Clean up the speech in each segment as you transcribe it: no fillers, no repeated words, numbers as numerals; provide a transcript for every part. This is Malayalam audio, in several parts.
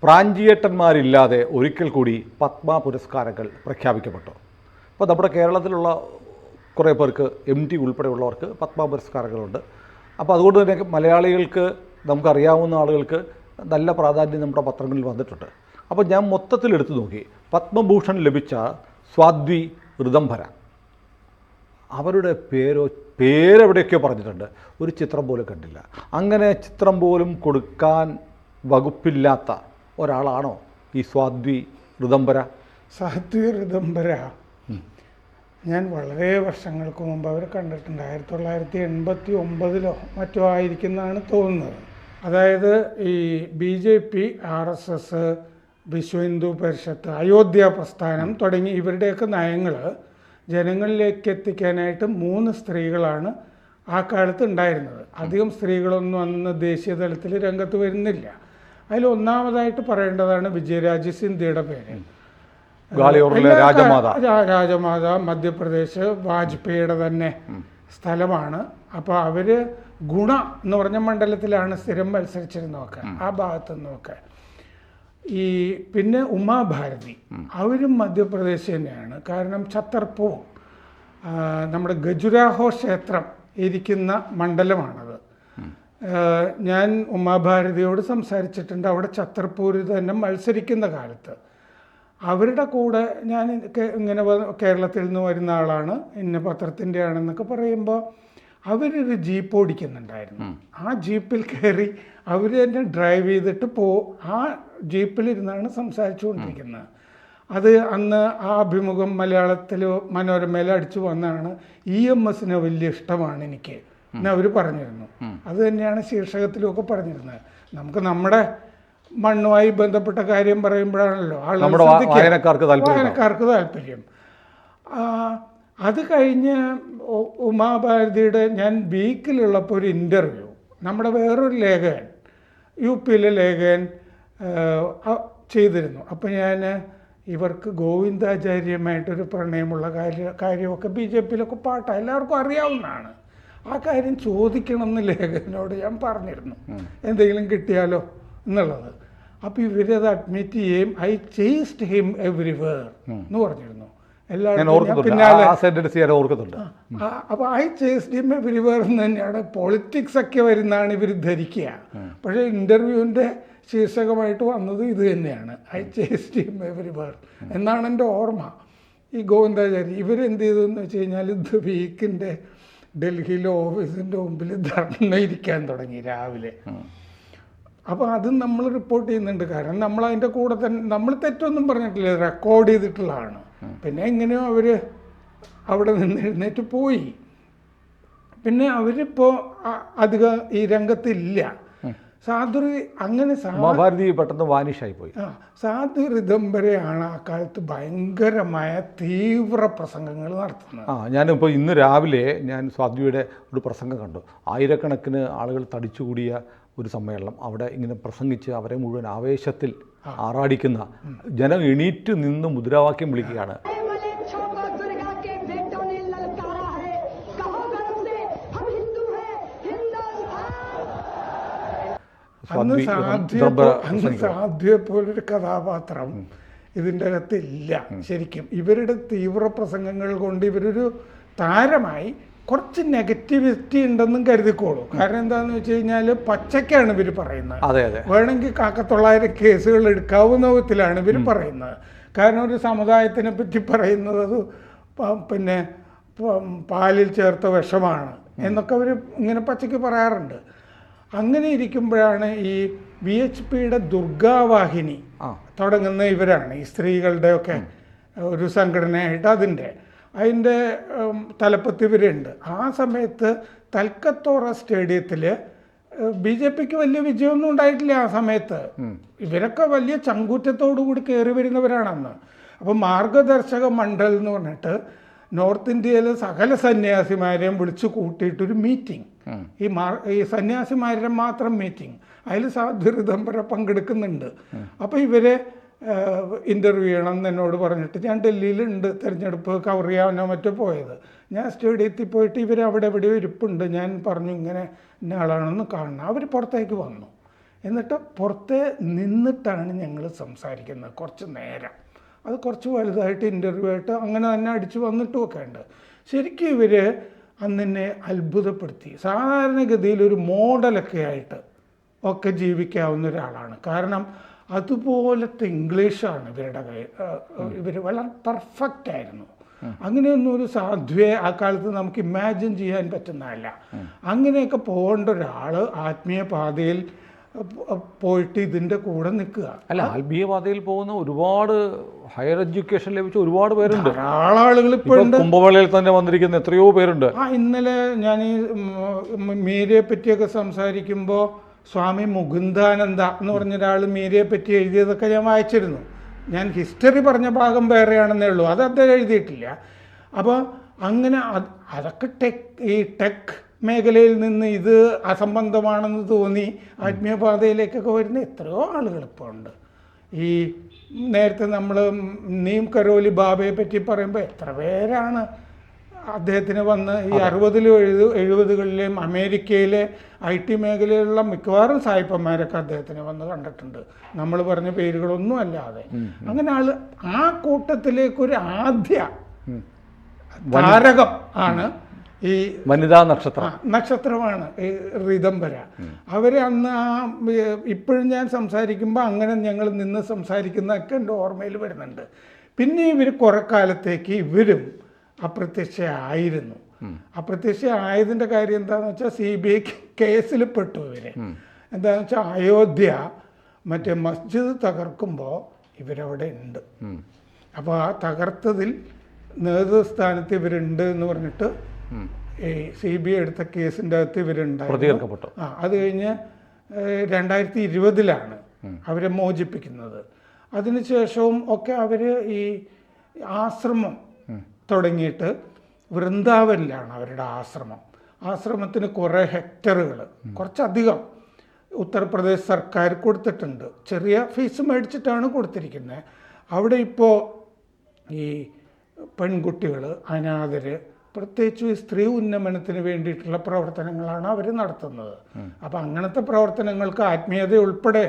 പ്രാഞ്ചിയേട്ടന്മാരില്ലാതെ ഒരിക്കൽ കൂടി പത്മ പുരസ്കാരങ്ങൾ പ്രഖ്യാപിക്കപ്പെട്ടു. അപ്പോൾ നമ്മുടെ കേരളത്തിലുള്ള കുറേ പേർക്ക് MT ഉൾപ്പെടെയുള്ളവർക്ക് പത്മ പുരസ്കാരങ്ങളുണ്ട്. അപ്പോൾ അതുകൊണ്ട് തന്നെ മലയാളികൾക്ക്, നമുക്കറിയാവുന്ന ആളുകൾക്ക് നല്ല പ്രാധാന്യം നമ്മുടെ പത്രങ്ങളിൽ വന്നിട്ടുണ്ട്. അപ്പോൾ ഞാൻ മൊത്തത്തിൽ എടുത്തു നോക്കി, പത്മഭൂഷൺ ലഭിച്ച സ്വാദ്വി ഋതംഭര, അവരുടെ പേരെവിടെയൊക്കെയോ പറഞ്ഞിട്ടുണ്ട്, ഒരു ചിത്രം പോലും കണ്ടില്ല. അങ്ങനെ ചിത്രം പോലും കൊടുക്കാൻ വകുപ്പില്ലാത്ത ഒരാളാണോ ഈ സ്വാദ്വി ഋതംഭര? സ്വാദ്വി ഋതംഭര ഞാൻ വളരെ വർഷങ്ങൾക്ക് മുമ്പ് അവർ കണ്ടിട്ടുണ്ട്. 1989 മറ്റോ ആയിരിക്കുന്നതാണ് തോന്നുന്നത്. അതായത് ഈ BJP, RSS, വിശ്വ ഹിന്ദു പരിഷത്ത്, അയോധ്യ പ്രസ്ഥാനം തുടങ്ങി ഇവരുടെയൊക്കെ നയങ്ങൾ ജനങ്ങളിലേക്ക് എത്തിക്കാനായിട്ട് 3 സ്ത്രീകളാണ് ആ കാലത്ത് ഉണ്ടായിരുന്നത്. അധികം സ്ത്രീകളൊന്നും അന്ന് ദേശീയ തലത്തിൽ രംഗത്ത് വരുന്നില്ല. അതിൽ ഒന്നാമതായിട്ട് പറയേണ്ടതാണ് വിജയരാജ് സിന്ധ്യയുടെ പേര്. രാജമാത മധ്യപ്രദേശ്, വാജ്പേയിയുടെ തന്നെ സ്ഥലമാണ്. അപ്പോൾ അവർ ഗുണ എന്ന് പറഞ്ഞ മണ്ഡലത്തിലാണ് സ്ഥിരം മത്സരിച്ചിരുന്നതൊക്കെ, ആ ഭാഗത്തു നിന്നൊക്കെ. ഈ പിന്നെ ഉമാഭാരതി, അവരും മധ്യപ്രദേശ് തന്നെയാണ്. കാരണം ഛത്തർപൂർ, നമ്മുടെ ഖജുരാഹോ ക്ഷേത്രം ഇരിക്കുന്ന മണ്ഡലമാണത്. ഞാൻ ഉമാഭാരതിയോട് സംസാരിച്ചിട്ടുണ്ട്. അവിടെ ഛത്തർപൂരിൽ തന്നെ മത്സരിക്കുന്ന കാലത്ത് അവരുടെ കൂടെ ഞാൻ ഇങ്ങനെ കേരളത്തിൽ നിന്ന് വരുന്ന ആളാണ്, ഇന്ന പത്രത്തിൻ്റെ ആണെന്നൊക്കെ പറയുമ്പോൾ അവരൊരു ജീപ്പ് ഓടിക്കുന്നുണ്ടായിരുന്നു. ആ ജീപ്പിൽ കയറി അവർ തന്നെ ഡ്രൈവ് ചെയ്തിട്ട് ആ ജീപ്പിലിരുന്നാണ് സംസാരിച്ചു കൊണ്ടിരിക്കുന്നത്. അത് അന്ന് ആ അഭിമുഖം മലയാളത്തിൽ മനോരമയിൽ അടിച്ചു വന്നാണ്. EMSനെ വലിയ ഇഷ്ടമാണ് എനിക്ക് എന്ന് അവർ പറഞ്ഞിരുന്നു. അത് തന്നെയാണ് ശീർഷകത്തിലുമൊക്കെ പറഞ്ഞിരുന്നത്. നമുക്ക് നമ്മുടെ മണ്ണുമായി ബന്ധപ്പെട്ട കാര്യം പറയുമ്പോഴാണല്ലോ വായനക്കാർക്ക് താല്പര്യം. അത് കഴിഞ്ഞ് ഉമാഭാരതിയുടെ ഞാൻ വീക്കിലുള്ളപ്പോൾ ഒരു ഇൻ്റർവ്യൂ നമ്മുടെ വേറൊരു ലേഖകൻ, UP ലേഖകൻ ചെയ്തിരുന്നു. അപ്പോൾ ഞാൻ ഇവർക്ക് ഗോവിന്ദാചാര്യമായിട്ടൊരു പ്രണയമുള്ള കാര്യമൊക്കെ BJP പാട്ടാണ്, എല്ലാവർക്കും അറിയാവുന്നതാണ്. ആ കാര്യം ചോദിക്കണം എന്ന് ലേഖകനോട് ഞാൻ പറഞ്ഞിരുന്നു, എന്തെങ്കിലും കിട്ടിയാലോ എന്നുള്ളത്. അപ്പോൾ ഇവരത് അഡ്മിറ്റ് ചെയ്യുകയും ഐ ചേസ്ഡ് ഹിം എവരിവെയർ എന്ന് പറഞ്ഞിരുന്നു. അപ്പോൾ ഐ ചേസ്ഡ് ഹിം എവരിവെയർ എന്ന് തന്നെയാണ്. പൊളിറ്റിക്സ് ഒക്കെ വരുന്നതാണ് ഇവർ ധരിക്കുക. പക്ഷേ ഇൻ്റർവ്യൂവിൻ്റെ ശീർഷകമായിട്ട് വന്നത് ഇത് തന്നെയാണ്, ഐ ചേസ്ഡ് ഹിം എവരിവെയർ എന്നാണ് എൻ്റെ ഓർമ്മ. ഈ ഗോവിന്ദാചാരി ഇവരെന്ത് ചെയ്തതെന്ന് വെച്ച് കഴിഞ്ഞാൽ ഇത് വീക്കിൻ്റെ ഡൽഹിയിലെ ഓഫീസിൻ്റെ മുമ്പിൽ ധർണ്ണ ഇരിക്കാൻ തുടങ്ങി രാവിലെ. അപ്പോൾ അതും നമ്മൾ റിപ്പോർട്ട് ചെയ്യുന്നുണ്ട്. കാരണം നമ്മൾ അതിൻ്റെ കൂടെ തന്നെ, നമ്മൾ തെറ്റൊന്നും പറഞ്ഞിട്ടില്ല, റെക്കോർഡ് ചെയ്തിട്ടുള്ളതാണ്. പിന്നെ എങ്ങനെയോ അവർ അവിടെ നിന്ന് എഴുന്നേറ്റ് പോയി. പിന്നെ അവരിപ്പോൾ അധികം ഈ രംഗത്തില്ല. ഭാരതി പെട്ടെന്ന് വാനിഷായി പോയി. സ്വാദ്വി ഋതംഭരയാണ് ആ കാലത്ത് ഭയങ്കരമായ തീവ്ര പ്രസംഗങ്ങൾ നടത്തുന്നത്. ഞാനിപ്പോൾ ഇന്ന് രാവിലെ ഞാൻ സ്വാദ്വിയുടെ ഒരു പ്രസംഗം കണ്ടു. ആയിരക്കണക്കിന് ആളുകൾ തടിച്ചുകൂടിയ ഒരു സമ്മേളനം, അവിടെ ഇങ്ങനെ പ്രസംഗിച്ച് അവരെ മുഴുവൻ ആവേശത്തിൽ ആറാടിക്കുന്ന ജനം എണീറ്റ് നിന്ന് മുദ്രാവാക്യം വിളിക്കുകയാണ്. സാധ്യയെ പോലൊരു കഥാപാത്രം ഇതിൻ്റെ അകത്തില്ല. ശരിക്കും ഇവരുടെ തീവ്ര പ്രസംഗങ്ങൾ കൊണ്ട് ഇവരൊരു താരമായി. കുറച്ച് നെഗറ്റിവിറ്റി ഉണ്ടെന്നും കരുതിക്കോളൂ. കാരണം എന്താണെന്ന് വെച്ച് കഴിഞ്ഞാൽ പച്ചക്കാണ് ഇവർ പറയുന്നത്. വേണമെങ്കിൽ 1900 കേസുകൾ എടുക്കാവുന്ന വിധത്തിലാണ് ഇവർ പറയുന്നത്. കാരണം ഒരു സമുദായത്തിനെ പറ്റി പറയുന്നത് അത് പിന്നെ പാലിൽ ചേർത്ത വിഷമാണ് എന്നൊക്കെ അവർ ഇങ്ങനെ പച്ചയ്ക്ക് പറയാറുണ്ട്. അങ്ങനെ ഇരിക്കുമ്പോഴാണ് ഈ VHPയുടെ ദുർഗാവാഹിനി തുടങ്ങുന്ന ഇവരാണ്. ഈ സ്ത്രീകളുടെയൊക്കെ ഒരു സംഘടനയായിട്ട് അതിൻ്റെ തലപ്പത്ത് ഇവരുണ്ട്. ആ സമയത്ത് തൽക്കത്തോറ സ്റ്റേഡിയത്തിൽ BJPക്ക് വലിയ വിജയമൊന്നും ഉണ്ടായിട്ടില്ല ആ സമയത്ത്. ഇവരൊക്കെ വലിയ ചങ്കൂറ്റത്തോടു കൂടി കയറി വരുന്നവരാണെന്ന്. അപ്പോൾ മാർഗദർശക മണ്ഡൽ എന്ന് പറഞ്ഞിട്ട് നോർത്ത് ഇന്ത്യയിലെ സകല സന്യാസിമാരെയും വിളിച്ചു കൂട്ടിയിട്ടൊരു മീറ്റിംഗ്, ഈ സന്യാസിമാരുടെ മാത്രം മീറ്റിംഗ്, അതിൽ സ്വാദ്വി ഋതംഭര പങ്കെടുക്കുന്നുണ്ട്. അപ്പോൾ ഇവരെ ഇൻ്റർവ്യൂ ചെയ്യണം എന്നോട് പറഞ്ഞിട്ട് ഞാൻ ഡൽഹിയിലുണ്ട്, തിരഞ്ഞെടുപ്പ് കവർ ചെയ്യാനോ മറ്റോ പോയത്. ഞാൻ സ്റ്റേഡിയത്തിൽ പോയിട്ട് ഇവർ അവിടെ എവിടെയോ ഇരിപ്പുണ്ട്. ഞാൻ പറഞ്ഞു ഇങ്ങനെ ഇന്ന ആളാണെന്ന് കാണണം. അവർ പുറത്തേക്ക് വന്നു. എന്നിട്ട് പുറത്തെ നിന്നിട്ടാണ് ഞങ്ങൾ സംസാരിക്കുന്നത് കുറച്ച് നേരം. അത് കുറച്ച് വലുതായിട്ട് ഇൻ്റർവ്യൂ ആയിട്ട് അങ്ങനെ തന്നെ അടിച്ച് വന്നിട്ടുമൊക്കെ ഉണ്ട്. ശരിക്കും ഇവർ അന്നെന്നെ അത്ഭുതപ്പെടുത്തി. സാധാരണഗതിയിൽ ഒരു മോഡലൊക്കെ ആയിട്ട് ഒക്കെ ജീവിക്കാവുന്ന ഒരാളാണ്. കാരണം അതുപോലത്തെ ഇംഗ്ലീഷാണ് ഇവരുടെ ഇവർ വളരെ പെർഫെക്റ്റ് ആയിരുന്നു. അങ്ങനെയൊന്നും ഒരു സാധ്വയെ ആ കാലത്ത് നമുക്ക് ഇമാജിൻ ചെയ്യാൻ പറ്റുന്നതല്ല. അങ്ങനെയൊക്കെ പോകേണ്ട ഒരാൾ ആത്മീയ പാതയിൽ പോയിട്ട് ഇതിൻ്റെ കൂടെ നിൽക്കുക. അല്ല, ആത്മീയ പാതയിൽ പോകുന്ന ഒരുപാട് ഹയർ എഡ്യൂക്കേഷൻ ലഭിച്ച ഒരുപാട് പേരുണ്ട്. ധാരാളം ആളുകൾ ഇപ്പോൾ ഉണ്ട്. കുംഭമേളയിൽ തന്നെ വന്നിരിക്കുന്ന എത്രയോ പേരുണ്ട്. ഇന്നലെ ഞാൻ ഈ മീരയെ പറ്റിയൊക്കെ സംസാരിക്കുമ്പോൾ സ്വാമി മുകുന്ദാനന്ദ എന്ന് പറഞ്ഞ ഒരാൾ മീരയെ പറ്റി എഴുതിയതൊക്കെ ഞാൻ വായിച്ചിരുന്നു. ഞാൻ ഹിസ്റ്ററി പറഞ്ഞ ഭാഗം വേറെയാണെന്നേ ഉള്ളൂ, അത് അദ്ദേഹം എഴുതിയിട്ടില്ല. അപ്പോൾ അങ്ങനെ അതൊക്കെ ടെക് മേഖലയിൽ നിന്ന് ഇത് അസംബന്ധമാണെന്ന് തോന്നി ആത്മീയപാതയിലേക്കൊക്കെ വരുന്ന എത്രയോ ആളുകൾ ഇപ്പോൾ ഉണ്ട്. ഈ നേരത്തെ നമ്മൾ നീം കരോലി ബാബയെ പറ്റി പറയുമ്പോൾ എത്ര പേരാണ് അദ്ദേഹത്തിന് വന്ന് ഈ 60ലും 70കളിലെയും അമേരിക്കയിലെ IT മേഖലയിലുള്ള മിക്കവാറും സായിപ്പന്മാരൊക്കെ അദ്ദേഹത്തിന് വന്ന് കണ്ടിട്ടുണ്ട്, നമ്മൾ പറഞ്ഞ പേരുകളൊന്നും അല്ലാതെ. അങ്ങനെ ആ കൂട്ടത്തിലേക്കൊരു ആദ്യ താരകം ആണ് ഈ വനിതാ നക്ഷത്രമാണ് ഈ റിദംബര. അവരെ അന്ന് ഇപ്പോഴും ഞാൻ സംസാരിക്കുമ്പോൾ അങ്ങനെ ഞങ്ങൾ നിന്ന് സംസാരിക്കുന്നതൊക്കെ എൻ്റെ ഓർമ്മയിൽ വരുന്നുണ്ട്. പിന്നെ ഇവർ കുറെ കാലത്തേക്ക് ഇവരും അപ്രത്യക്ഷയായിരുന്നു. അപ്രത്യക്ഷയായതിൻ്റെ കാര്യം എന്താണെന്ന് വെച്ചാൽ CBI കേസിൽ പെട്ടു ഇവർ. എന്താണെന്ന് വെച്ചാൽ അയോധ്യ മറ്റേ മസ്ജിദ് തകർക്കുമ്പോൾ ഇവരവിടെ ഉണ്ട്. അപ്പോൾ ആ തകർത്തതിൽ നേതൃസ്ഥാനത്ത് ഇവരുണ്ട് എന്ന് പറഞ്ഞിട്ട് ഈ CBI എടുത്ത കേസിൻ്റെ അകത്ത് ഇവരുണ്ടായിരുന്നു. അത് കഴിഞ്ഞ് 2020 അവരെ മോചിപ്പിക്കുന്നത്. അതിനുശേഷവും ഒക്കെ അവർ ഈ ആശ്രമം തുടങ്ങിയിട്ട് വൃന്ദാവനിലാണ് അവരുടെ ആശ്രമം. ആശ്രമത്തിന് കുറേ ഹെക്ടറുകൾ കുറച്ചധികം ഉത്തർപ്രദേശ് സർക്കാർ കൊടുത്തിട്ടുണ്ട്. ചെറിയ ഫീസ് മേടിച്ചിട്ടാണ് കൊടുത്തിരിക്കുന്നത്. അവിടെ ഇപ്പോൾ ഈ പെൺകുട്ടികൾ, അനാഥർ, പ്രത്യേകിച്ച് ഈ സ്ത്രീ ഉന്നമനത്തിന് വേണ്ടിയിട്ടുള്ള പ്രവർത്തനങ്ങളാണ് അവർ നടത്തുന്നത്. അപ്പം അങ്ങനത്തെ പ്രവർത്തനങ്ങൾക്ക് ആത്മീയത ഉൾപ്പെടെ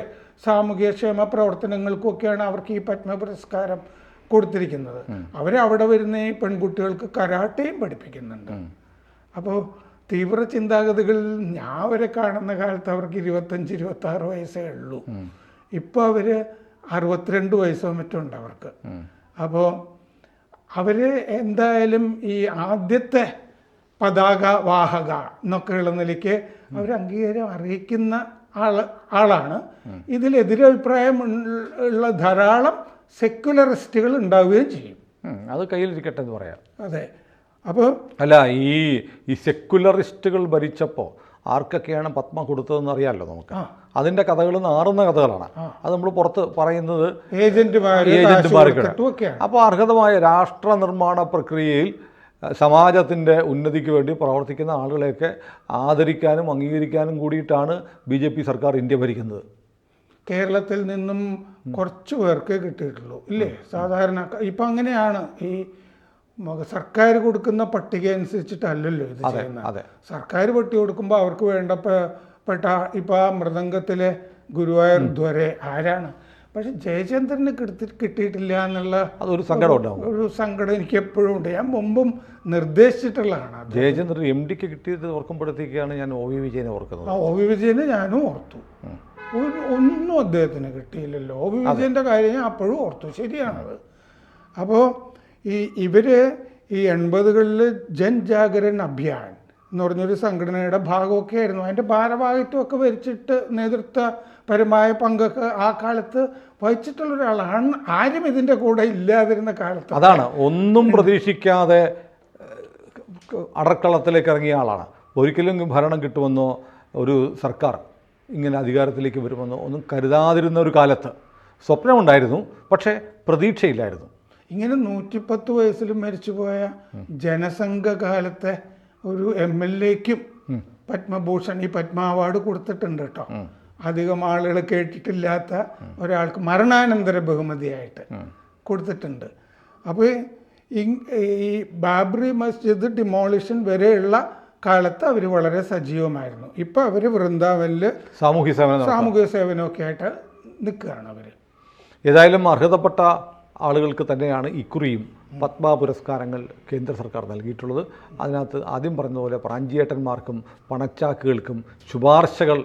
സാമൂഹ്യക്ഷേമ പ്രവർത്തനങ്ങൾക്കൊക്കെയാണ് അവർക്ക് ഈ പത്മ പുരസ്കാരം കൊടുത്തിരിക്കുന്നത്. അവരവിടെ വരുന്ന ഈ പെൺകുട്ടികൾക്ക് കരാട്ടയും പഠിപ്പിക്കുന്നുണ്ട്. അപ്പോൾ തീവ്ര ചിന്താഗതികളിൽ ഞാൻ അവരെ കാണുന്ന കാലത്ത് അവർക്ക് 25-26 വയസ്സേ ഉള്ളൂ. ഇപ്പോൾ അവർ 62 വയസ്സോ മറ്റും ഉണ്ട് അവർക്ക്. അപ്പോൾ അവർ എന്തായാലും ഈ ആദ്യത്തെ പതാക വാഹക എന്നൊക്കെയുള്ള നിലയ്ക്ക് അവർ അംഗീകാരം അറിയിക്കുന്ന ആളാണ്. ഇതിലെതിരഭിപ്രായം ഉള്ള ധാരാളം സെക്യുലറിസ്റ്റുകൾ ഉണ്ടാവുകയും ചെയ്യും. അത് കയ്യിലിരിക്കട്ടെ എന്ന് പറയാം. അതെ. അപ്പോൾ അല്ല, ഈ സെക്യുലറിസ്റ്റുകൾ ഭരിച്ചപ്പോൾ ആർക്കൊക്കെയാണ് പത്മ കൊടുത്തതെന്ന് അറിയാമല്ലോ നമുക്ക്. അതിൻ്റെ കഥകൾ നാറുന്ന കഥകളാണ്. അത് നമ്മൾ പുറത്ത് പറയുന്നത് ഏജന്റുമാർക്കാണ്. അപ്പോൾ അർഹതമായ രാഷ്ട്ര നിർമ്മാണ പ്രക്രിയയിൽ സമാജത്തിൻ്റെ ഉന്നതിക്ക് വേണ്ടി പ്രവർത്തിക്കുന്ന ആളുകളെയൊക്കെ ആദരിക്കാനും അംഗീകരിക്കാനും കൂടിയിട്ടാണ് BJP സർക്കാർ ഇന്ത്യ ഭരിക്കുന്നത്. കേരളത്തിൽ നിന്നും കുറച്ച് പേർക്ക് കിട്ടിയിട്ടുള്ളൂ ഇല്ലേ? സാധാരണ ഇപ്പം അങ്ങനെയാണ്. ഈ സർക്കാർ കൊടുക്കുന്ന പട്ടിക അനുസരിച്ചിട്ടല്ലല്ലോ ഇത് ചെയ്യുന്നത്. സർക്കാർ പട്ടിക കൊടുക്കുമ്പോൾ അവർക്ക് വേണ്ടപ്പെട്ട ഇപ്പം ആ മൃദംഗത്തിലെ ഗുരുവായൂർ ധ്വരെ ആരാണ്. പക്ഷെ ജയചന്ദ്രന് കിട്ടിയിട്ടില്ല എന്നുള്ള അതൊരു സങ്കടം ഉണ്ടാവും. ഒരു സങ്കടം എനിക്ക് എപ്പോഴും ഉണ്ട്. ഞാൻ മുമ്പും നിർദ്ദേശിച്ചിട്ടുള്ളതാണ്. ജയചന്ദ്രൻ MDക്ക് കിട്ടിയത് ഓർക്കുമ്പോഴത്തേക്കാണ് ഞാൻ OV വിജയനെ ഓർക്കുന്നത്. OV വിജയനെ ഞാനും ഓർത്തു. ഒന്നും അദ്ദേഹത്തിന് കിട്ടിയില്ലല്ലോ. OV വിജയൻ്റെ കാര്യം ഞാൻ അപ്പോഴും ഓർത്തു. ശരിയാണത്. അപ്പോൾ ഇവർ ഈ 80കളിൽ ജൻജാഗരൺ അഭിയാൻ എന്ന് പറഞ്ഞൊരു സംഘടനയുടെ ഭാഗമൊക്കെ ആയിരുന്നു. അതിൻ്റെ ഭാരവാഹിത്വമൊക്കെ വരിച്ചിട്ട് നേതൃത്വപരമായ പങ്കൊക്കെ ആ കാലത്ത് വഹിച്ചിട്ടുള്ള ഒരാളാണ്. ആരും ഇതിൻ്റെ കൂടെ ഇല്ലാതിരുന്ന കാലത്ത് അതാണ് ഒന്നും പ്രതീക്ഷിക്കാതെ അടർക്കളത്തിലേക്ക് ഇറങ്ങിയ ആളാണ്. ഒരിക്കലും ഭരണം കിട്ടുമെന്നോ ഒരു സർക്കാർ ഇങ്ങനെ അധികാരത്തിലേക്ക് വരുമെന്നോ ഒന്നും കരുതാതിരുന്ന ഒരു കാലത്ത് സ്വപ്നമുണ്ടായിരുന്നു, പക്ഷേ പ്രതീക്ഷയില്ലായിരുന്നു. ഇങ്ങനെ 110 വയസ്സിലും മരിച്ചുപോയ ജനസംഘ കാലത്തെ ഒരു MLAക്കും പത്മഭൂഷൺ ഈ പത്മ അവാർഡ് കൊടുത്തിട്ടുണ്ട് കേട്ടോ. അധികം ആളുകൾ കേട്ടിട്ടില്ലാത്ത ഒരാൾക്ക് മരണാനന്തര ബഹുമതിയായിട്ട് കൊടുത്തിട്ടുണ്ട്. അപ്പോൾ ഈ ബാബ്രി മസ്ജിദ് ഡിമോളിഷൻ വരെയുള്ള കാലത്ത് അവർ വളരെ സജീവമായിരുന്നു. ഇപ്പോൾ അവർ വൃന്ദാവനിൽ സാമൂഹ്യ സേവനം സാമൂഹിക സേവനമൊക്കെ ആയിട്ട് നിൽക്കുകയാണ് അവർ. ഏതായാലും അർഹതപ്പെട്ട ആളുകൾക്ക് തന്നെയാണ് ഇക്കുറിയും പത്മ പുരസ്കാരങ്ങൾ കേന്ദ്ര സർക്കാർ നൽകിയിട്ടുള്ളത്. അതിനകത്ത് ആദ്യം പറഞ്ഞതുപോലെ പ്രാഞ്ചിയേട്ടന്മാർക്കും പണച്ചാക്കുകൾക്കും ശുപാർശകൾ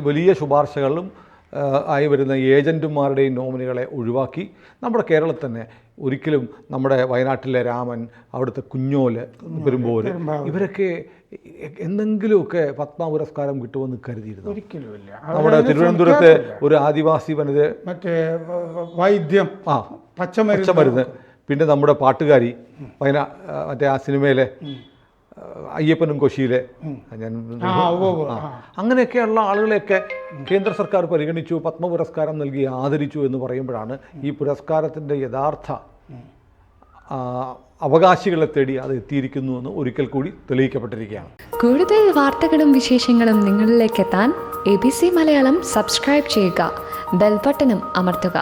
വലിയ ശുപാർശകളും ആയി വരുന്ന ഏജൻറ്റുമാരുടെയും നോമിനികളെ ഒഴിവാക്കി നമ്മുടെ കേരളത്തിൽ തന്നെ ഒരിക്കലും നമ്മുടെ വയനാട്ടിലെ രാമൻ, അവിടുത്തെ കുഞ്ഞോല്, പെരുമ്പോല് ഇവരൊക്കെ എന്തെങ്കിലുമൊക്കെ പത്മ പുരസ്കാരം കിട്ടുമെന്ന് കരുതിയിരുന്നു. ഒരിക്കലുമില്ല. നമ്മുടെ തിരുവനന്തപുരത്തെ ഒരു ആദിവാസി വനിത മറ്റേ വൈദ്യം, പച്ചമരുന്ന്, പിന്നെ നമ്മുടെ പാട്ടുകാരി മറ്റേ ആ സിനിമയിലെ അയ്യപ്പനും കൊശിയിലെ അങ്ങനെയൊക്കെയുള്ള ആളുകളെയൊക്കെ കേന്ദ്ര സർക്കാർ പരിഗണിച്ചു, പത്മ പുരസ്കാരം നൽകി ആദരിച്ചു എന്ന് പറയുമ്പോഴാണ് ഈ പുരസ്കാരത്തിൻ്റെ യഥാർത്ഥ അവകാശികളെ തേടി അത് എത്തിയിരിക്കുന്നു എന്ന് ഒരിക്കൽ കൂടി തെളിയിക്കപ്പെട്ടിരിക്കുകയാണ്. കൂടുതൽ വാർത്തകളും വിശേഷങ്ങളും നിങ്ങളിലേക്ക് എത്താൻ ABC മലയാളം സബ്സ്ക്രൈബ് ചെയ്യുക, ബെൽ ബട്ടണും അമർത്തുക.